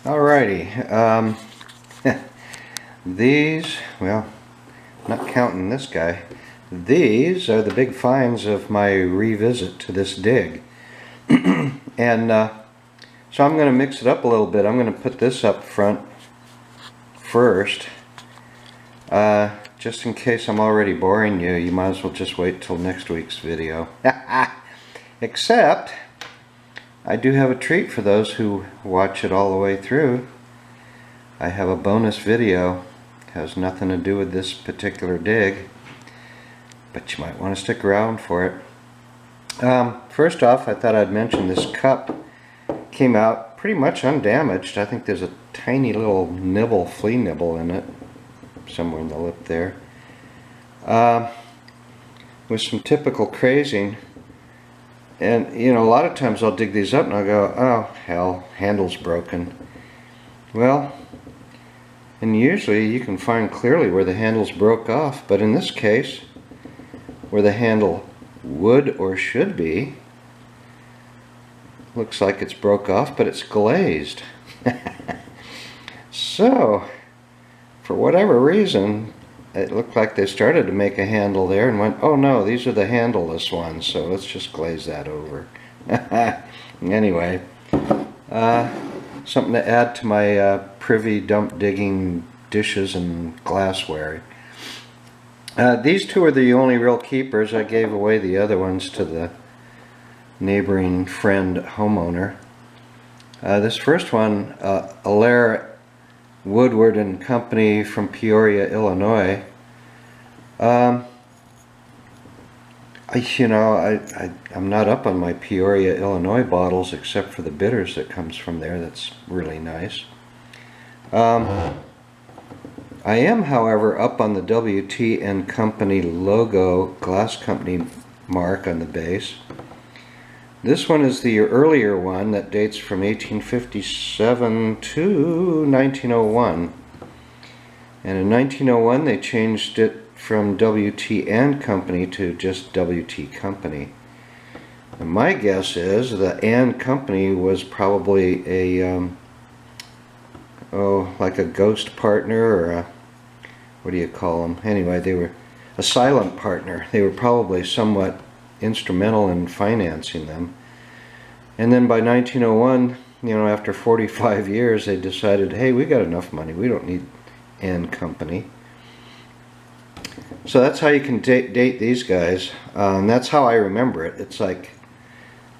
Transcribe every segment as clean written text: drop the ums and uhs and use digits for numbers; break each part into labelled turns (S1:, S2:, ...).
S1: Alrighty, these, well, not counting this guy, these are the big finds of my revisit to this dig. And so I'm going to mix it up a little bit. I'm going to put this up front first. Just in case I'm already boring you, you might as well just wait till next week's video. Except, I do have a treat for those who watch it all the way through. I have a bonus video. It has nothing to do with this particular dig, but you might want to stick around for it. First off, I thought I'd mention this cup came out pretty much undamaged. I think there's a tiny little nibble, flea nibble in it, somewhere in the lip there. With some typical crazing. And, you know, a lot of times I'll dig these up and I'll go, oh, hell, handle's broken. Well, and usually you can find clearly where the handles broke off, but in this case, where the handle would or should be, looks like it's broke off, but it's glazed. So, for whatever reason, it looked like they started to make a handle there and went, oh no, these are the handleless ones, so let's just glaze that over. Anyway, something to add to my privy dump digging dishes and glassware. These two are the only real keepers. I gave away the other ones to the neighboring friend homeowner. This first one, Allaire Woodward and Company from Peoria, Illinois. I'm not up on my Peoria, Illinois bottles except for the bitters that comes from there. That's really nice. I am, however, up on the WT and Company logo, glass company mark on the base. This one is the earlier one that dates from 1857 to 1901. And in 1901 they changed it from WT and Company to just WT Company. And my guess is the and Company was probably a, like a ghost partner or a, what do you call them? Anyway, they were a silent partner. They were probably somewhat instrumental in financing them. And then by 1901, you know, after 45 years, they decided, hey, we got enough money. We don't need and Company. So that's how you can date these guys. That's how I remember it. It's like,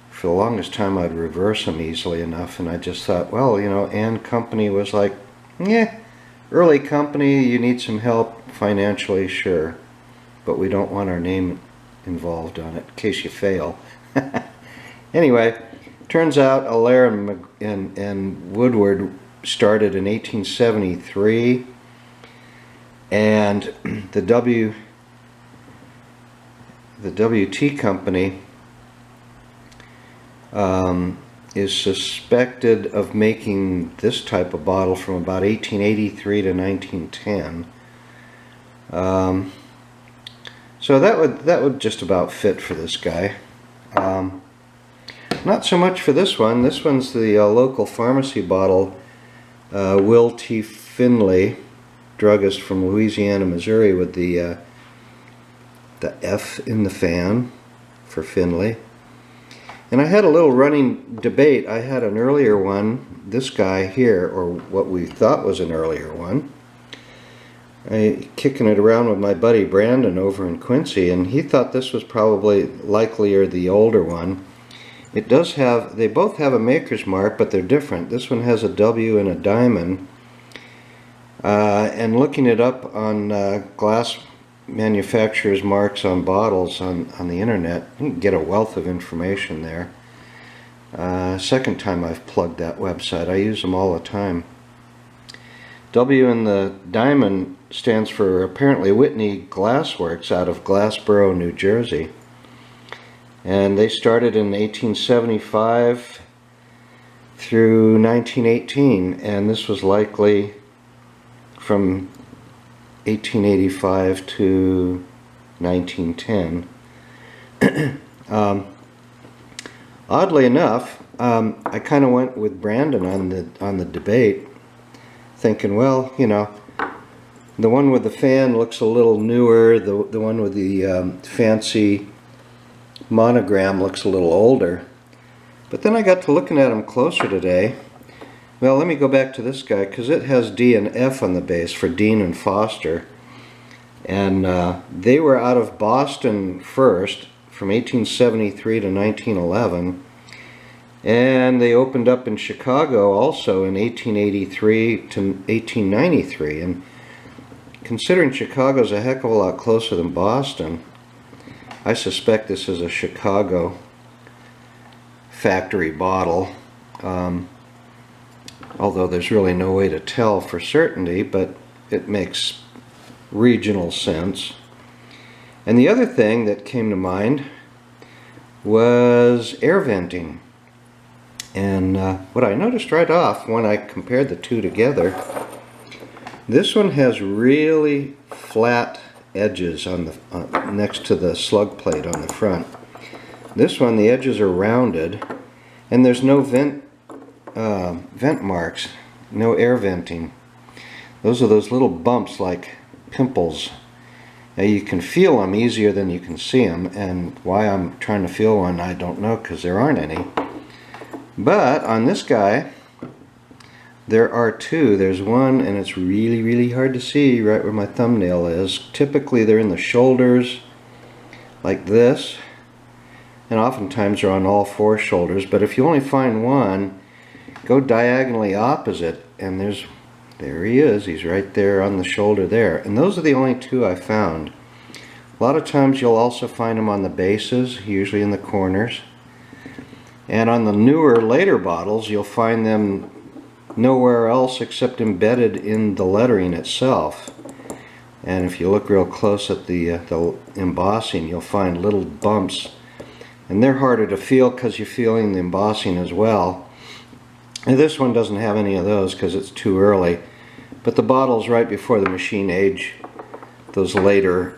S1: for the longest time, I'd reverse them easily enough, and I just thought, well, you know, and Company was like, yeah, early company, you need some help financially, sure, but we don't want our name involved on it in case you fail. Anyway, turns out Allaire and Woodward started in 1873, and the WT Company is suspected of making this type of bottle from about 1883 to 1910. So that would just about fit for this guy. Not so much for this one. This one's the local pharmacy bottle. Will T. Finley, druggist from Louisiana, Missouri, with the F in the fan for Finley. And I had a little running debate. I had an earlier one, this guy here, or what we thought was an earlier one. Kicking it around with my buddy Brandon over in Quincy, and he thought this was probably likelier the older one. It does have, they both have a maker's mark, but they're different. This one has a W and a diamond. And looking it up on glass manufacturers' marks on bottles on the internet, you can get a wealth of information there. Second time I've plugged that website. I use them all the time. W in the diamond stands for apparently Whitney Glassworks out of Glassboro, New Jersey. And they started in 1875 through 1918, and this was likely from 1885 to 1910. Oddly enough, I kind of went with Brandon on the debate, thinking, well, you know, the one with the fan looks a little newer. The one with the fancy monogram looks a little older. But then I got to looking at them closer today. Well, let me go back to this guy, because it has D and F on the base for Dean and Foster. And they were out of Boston first, from 1873 to 1911. And they opened up in Chicago also in 1883 to 1893. And considering Chicago's a heck of a lot closer than Boston, I suspect this is a Chicago factory bottle. Although there's really no way to tell for certainty, but it makes regional sense. And the other thing that came to mind was air venting. And what I noticed right off when I compared the two together, this one has really flat edges on the next to the slug plate on the front. This one, the edges are rounded, and there's no vent marks, no air venting. Those are those little bumps like pimples. Now you can feel them easier than you can see them, and why I'm trying to feel one I don't know, because there aren't any. But on this guy there are two. There's one, and it's really hard to see right where my thumbnail is. Typically they're in the shoulders like this, and oftentimes they're on all four shoulders. But if you only find one, go diagonally opposite, and there he is. He's right there on the shoulder there. And those are the only two I found. A lot of times you'll also find them on the bases, usually in the corners. And on the newer, later bottles, you'll find them nowhere else except embedded in the lettering itself. And if you look real close at the embossing, you'll find little bumps. And they're harder to feel because you're feeling the embossing as well. And this one doesn't have any of those because it's too early. But the bottles right before the machine age, those later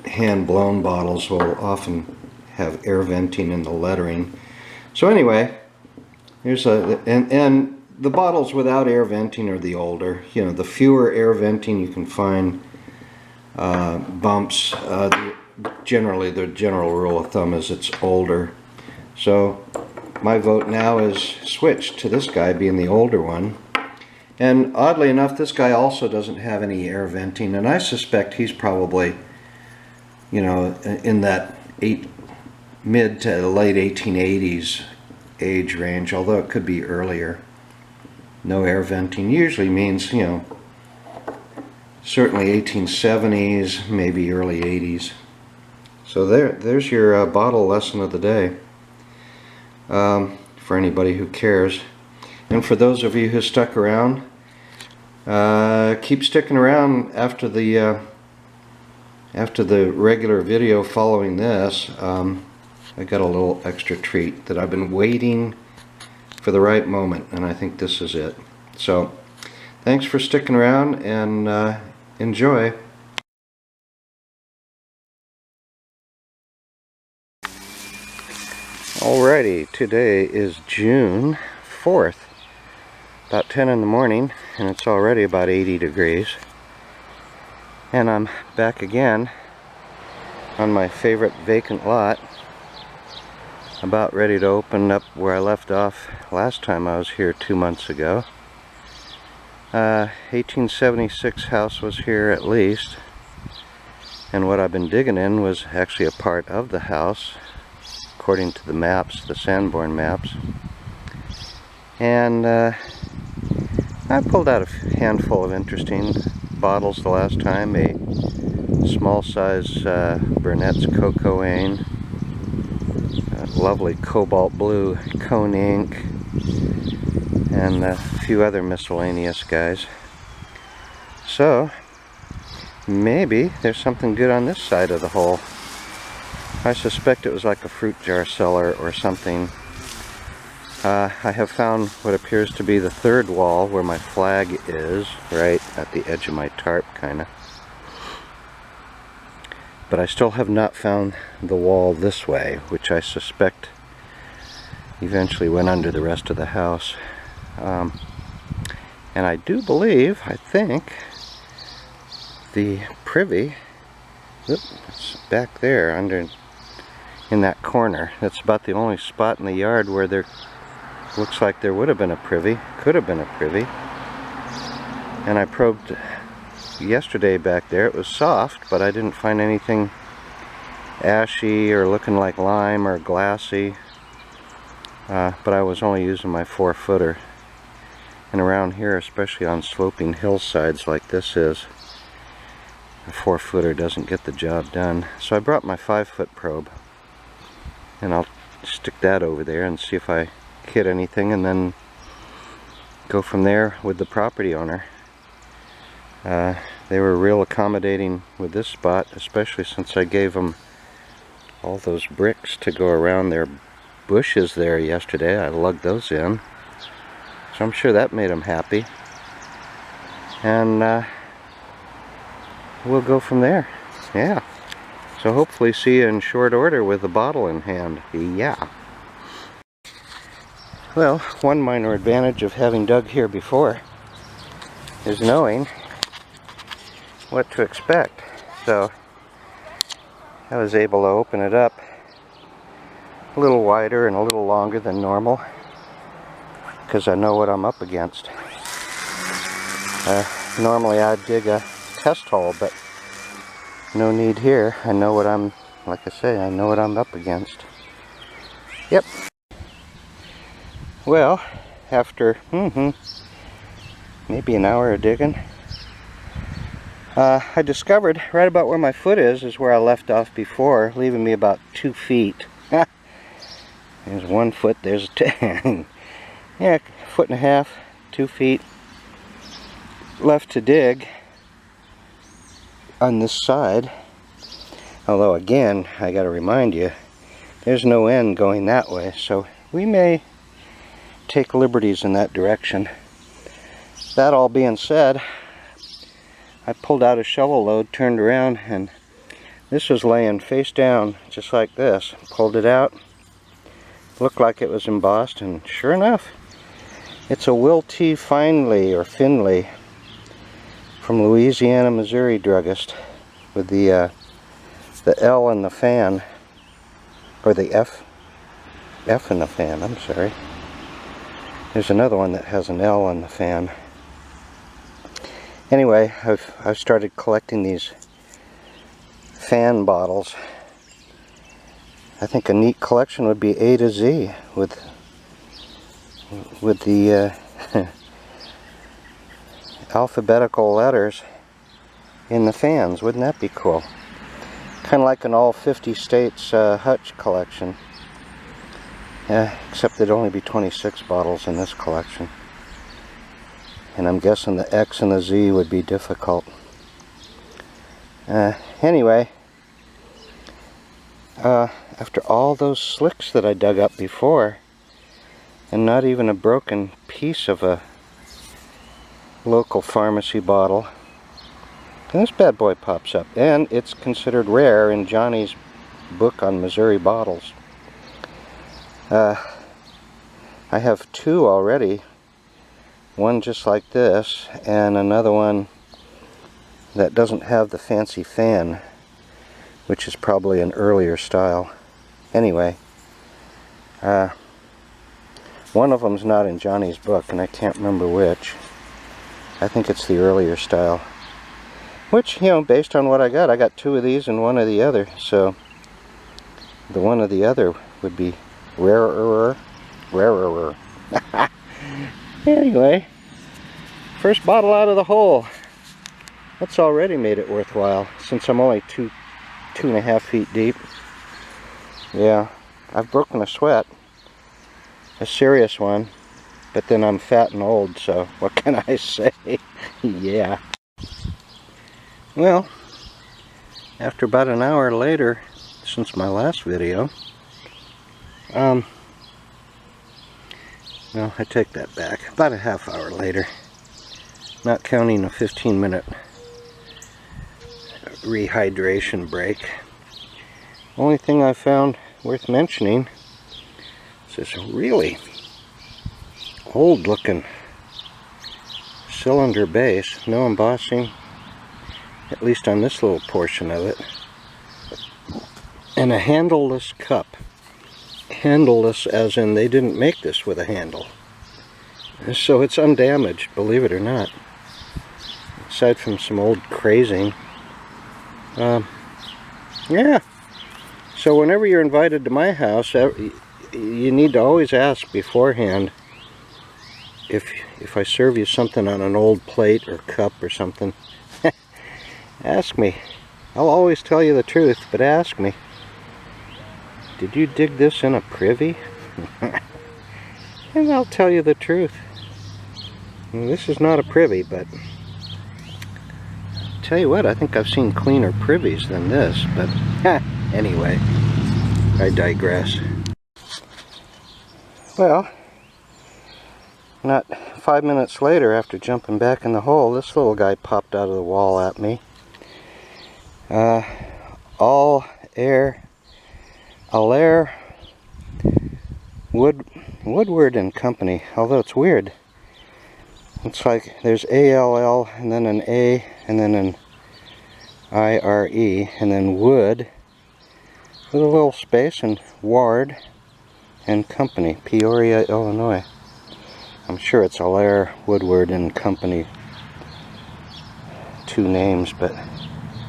S1: hand-blown bottles will often have air venting in the lettering. So anyway, here's and the bottles without air venting are the older. You know, the fewer air venting you can find bumps. Generally, the general rule of thumb is it's older. So my vote now is switched to this guy being the older one. And oddly enough, this guy also doesn't have any air venting, and I suspect he's probably, you know, in that mid to late 1880s age range, although it could be earlier. No air venting usually means, you know, certainly 1870s, maybe early 80s. So there's your bottle lesson of the day, for anybody who cares. And for those of you who stuck around, keep sticking around after the regular video following this. I got a little extra treat that I've been waiting for the right moment, and I think this is it. So thanks for sticking around, and enjoy. Alrighty, today is June 4th, about 10 in the morning, and it's already about 80 degrees. And I'm back again on my favorite vacant lot, about ready to open up where I left off last time I was here 2 months ago. 1876 house was here at least, and what I've been digging in was actually a part of the house, according to the maps, the Sanborn maps. And I pulled out a handful of interesting bottles the last time. A small size Burnett's Cocoa Ain, lovely cobalt blue Cone Ink, and a few other miscellaneous guys. So maybe there's something good on this side of the hole. I suspect it was like a fruit jar cellar or something. I have found what appears to be the third wall where my flag is, right at the edge of my tarp, kinda. But I still have not found the wall this way, which I suspect eventually went under the rest of the house. And I do believe, I think, the privy, it's back there under in that corner. That's about the only spot in the yard where there looks like there would have been a privy, could have been a privy. And I probed yesterday back there. It was soft, but I didn't find anything ashy or looking like lime or glassy. But I was only using my 4-footer. And around here, especially on sloping hillsides like this is, a 4-footer doesn't get the job done. So I brought my 5-foot probe, and I'll stick that over there and see if I hit anything, and then go from there with the property owner. They were real accommodating with this spot, especially since I gave them all those bricks to go around their bushes there yesterday. I lugged those in, so I'm sure that made them happy. And we'll go from there. Yeah. So hopefully see you in short order with the bottle in hand. Yeah. Well, one minor advantage of having dug here before is knowing what to expect. So I was able to open it up a little wider and a little longer than normal because I know what I'm up against. Normally I'd dig a test hole, but no need here. I know what I'm, like I say, I know what I'm up against. Yep. Well, after maybe an hour of digging, I discovered right about where my foot is where I left off before, leaving me about 2 feet. There's 1 foot, there's 10. Yeah, 1.5 feet, 2 feet left to dig on this side. Although again, I got to remind you, there's no end going that way, so we may take liberties in that direction. That all being said, I pulled out a shovel load, turned around, and this was laying face down just like this. Pulled it out, looked like it was embossed, and sure enough, it's a Will T. Finley or Finley from Louisiana, Missouri druggist with the L in the fan, or the F in the fan, I'm sorry. There's another one that has an L on the fan. Anyway, I've started collecting these fan bottles. I think a neat collection would be A to Z with the alphabetical letters in the fans. Wouldn't that be cool? Kind of like an all 50 states Hutch collection. Except there'd only be 26 bottles in this collection. And I'm guessing the X and the Z would be difficult. Anyway, after all those slicks that I dug up before, and not even a broken piece of a local pharmacy bottle, and this bad boy pops up. And it's considered rare in Johnny's book on Missouri bottles. I have 2 already. One just like this, and another one that doesn't have the fancy fan, which is probably an earlier style. Anyway, one of them's not in Johnny's book, and I can't remember which. I think it's the earlier style. Which, you know, based on what I got 2 of these and 1 of the other, so the one of the other would be rarer. Anyway, first bottle out of the hole. That's already made it worthwhile, since I'm only 2.5 feet deep. Yeah, I've broken a sweat, a serious one, but then I'm fat and old, so what can I say? Yeah. Well, after about an hour later, since my last video, no, I take that back. About a half hour later, not counting a 15-minute rehydration break. Only thing I found worth mentioning It's this really old looking cylinder base, no embossing, at least on this little portion of it, and a handleless cup. Handleless as in they didn't make this with a handle. So it's undamaged, believe it or not. Aside from some old crazing. Yeah. So whenever you're invited to my house, you need to always ask beforehand if I serve you something on an old plate or cup or something. Ask me. I'll always tell you the truth, but ask me. Did you dig this in a privy? And I'll tell you the truth. Well, this is not a privy, but I'll tell you what, I think I've seen cleaner privies than this, but anyway, I digress. Well, not 5 minutes later, after jumping back in the hole, this little guy popped out of the wall at me. Allaire Woodward and Company, although it's weird. It's like there's A-L-L and then an A and then an I-R-E and then Wood with a little space and Ward and Company, Peoria, Illinois. I'm sure it's Allaire Woodward and Company. 2 names, but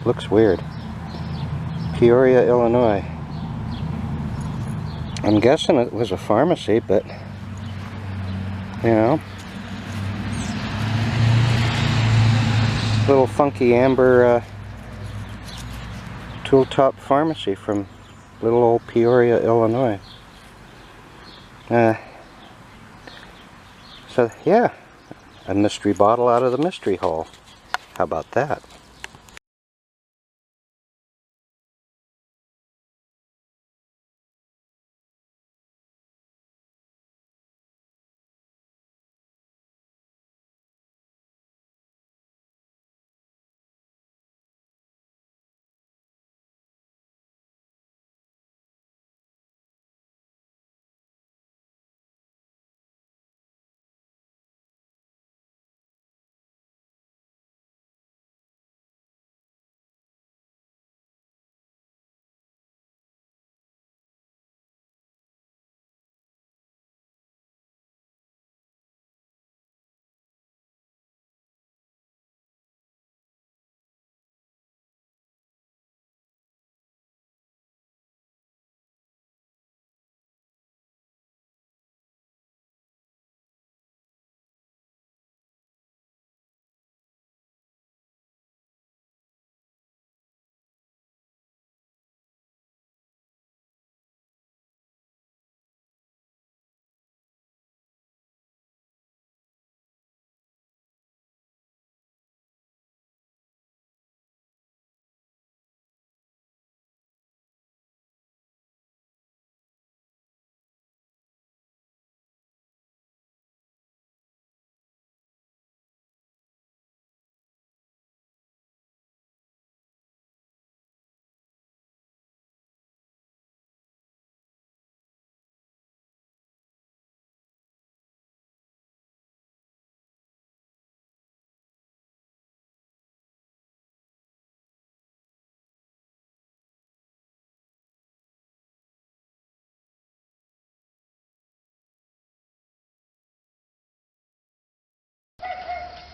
S1: looks weird. Peoria, Illinois. I'm guessing it was a pharmacy, but you know, little funky amber tool top pharmacy from little old Peoria, Illinois. So yeah, a mystery bottle out of the mystery hole. How about that?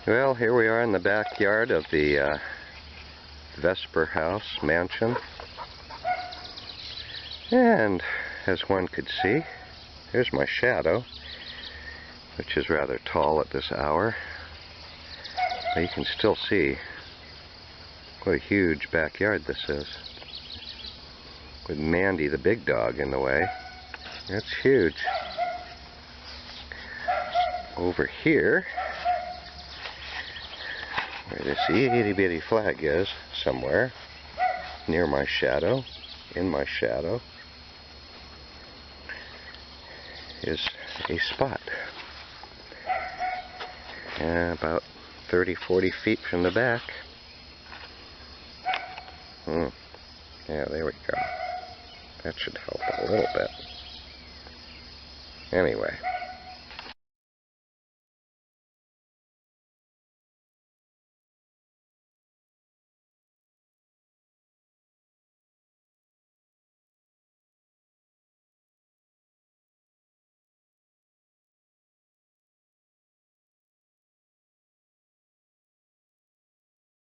S1: Well, here we are in the backyard of the Vesper House mansion, and as one could see, here's my shadow, which is rather tall at this hour, but you can still see what a huge backyard this is, with Mandy the big dog in the way. That's huge. Over here, where this itty bitty flag is, somewhere near my shadow, in my shadow, is a spot. About 30-40 feet from the back. Yeah, there we go. That should help a little bit. Anyway.